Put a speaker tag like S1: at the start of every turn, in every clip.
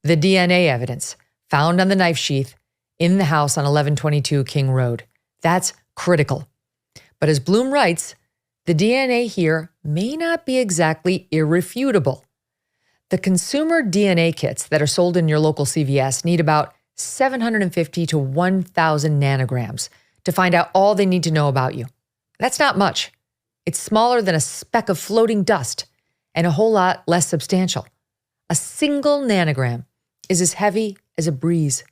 S1: the DNA evidence found on the knife sheath in the house on 1122 King Road. That's critical. But as Bloom writes, the DNA here may not be exactly irrefutable. The consumer DNA kits that are sold in your local CVS need about 750 to 1,000 nanograms to find out all they need to know about you. That's not much. It's smaller than a speck of floating dust and a whole lot less substantial. A single nanogram is as heavy as a breeze.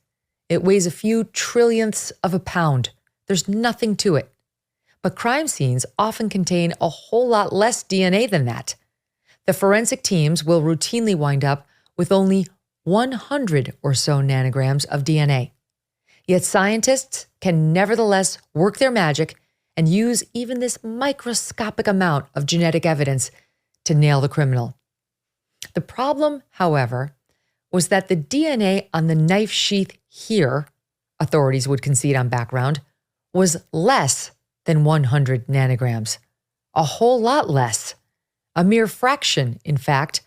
S1: It weighs a few trillionths of a pound. There's nothing to it. But crime scenes often contain a whole lot less DNA than that. The forensic teams will routinely wind up with only 100 or so nanograms of DNA. Yet scientists can nevertheless work their magic and use even this microscopic amount of genetic evidence to nail the criminal. The problem, however, was that the DNA on the knife sheath here, authorities would concede on background, was less than 100 nanograms. A whole lot less. A mere fraction, in fact,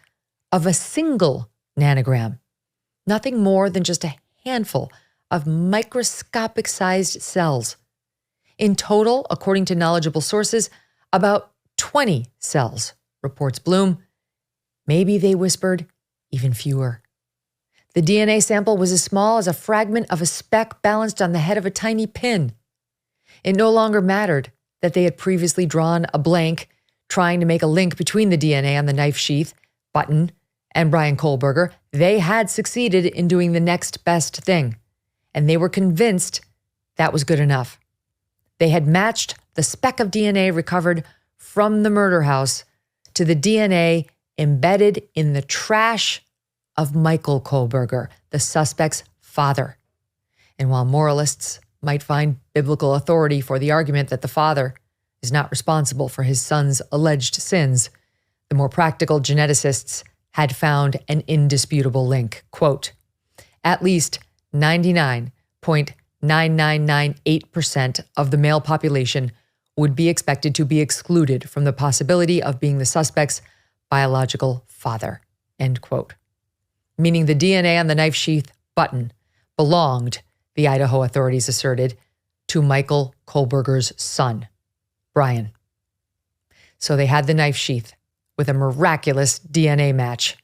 S1: of a single nanogram. Nothing more than just a handful of microscopic-sized cells. In total, according to knowledgeable sources, about 20 cells, reports Bloom. Maybe, they whispered, even fewer. The DNA sample was as small as a fragment of a speck balanced on the head of a tiny pin. It no longer mattered that they had previously drawn a blank trying to make a link between the DNA on the knife sheath, button, and Bryan Kohberger. They had succeeded in doing the next best thing, and they were convinced that was good enough. They had matched the speck of DNA recovered from the murder house to the DNA embedded in the trash of Michael Kohberger, the suspect's father. And while moralists might find biblical authority for the argument that the father is not responsible for his son's alleged sins, the more practical geneticists had found an indisputable link. Quote, at least 99.9998% of the male population would be expected to be excluded from the possibility of being the suspect's biological father, end quote. Meaning the DNA on the knife sheath button belonged, the Idaho authorities asserted, to Michael Kohberger's son, Bryan. So they had the knife sheath with a miraculous DNA match,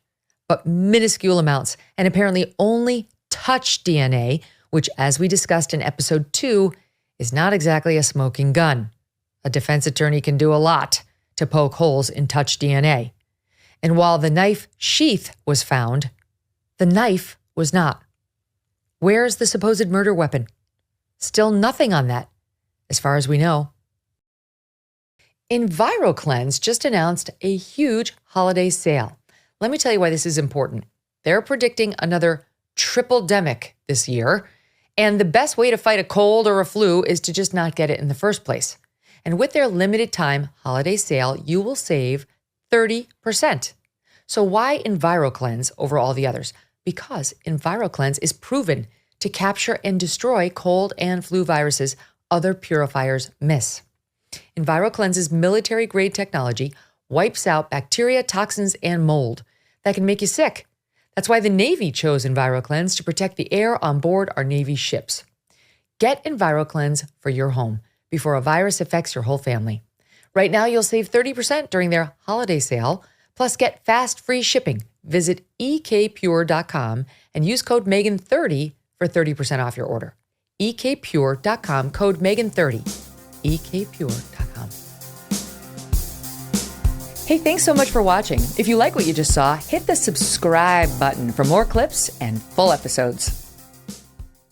S1: but minuscule amounts, and apparently only touch DNA, which, as we discussed in episode 2, is not exactly a smoking gun. A defense attorney can do a lot to poke holes in touch DNA. And while the knife sheath was found, the knife was not. Where's the supposed murder weapon? Still nothing on that, as far as we know. EnviroCleanse just announced a huge holiday sale. Let me tell you why this is important. They're predicting another triple-demic this year, and the best way to fight a cold or a flu is to just not get it in the first place. And with their limited time holiday sale, you will save 30%. So why EnviroCleanse over all the others? Because EnviroCleanse is proven to capture and destroy cold and flu viruses other purifiers miss. EnviroCleanse's military-grade technology wipes out bacteria, toxins, and mold that can make you sick. That's why the Navy chose EnviroCleanse to protect the air on board our Navy ships. Get EnviroCleanse for your home before a virus affects your whole family. Right now, you'll save 30% during their holiday sale, plus get fast free shipping. Visit ekpure.com and use code Megyn30 for 30% off your order. ekpure.com, code Megyn30. ekpure.com. Hey, thanks so much for watching. If you like what you just saw, hit the subscribe button for more clips and full episodes.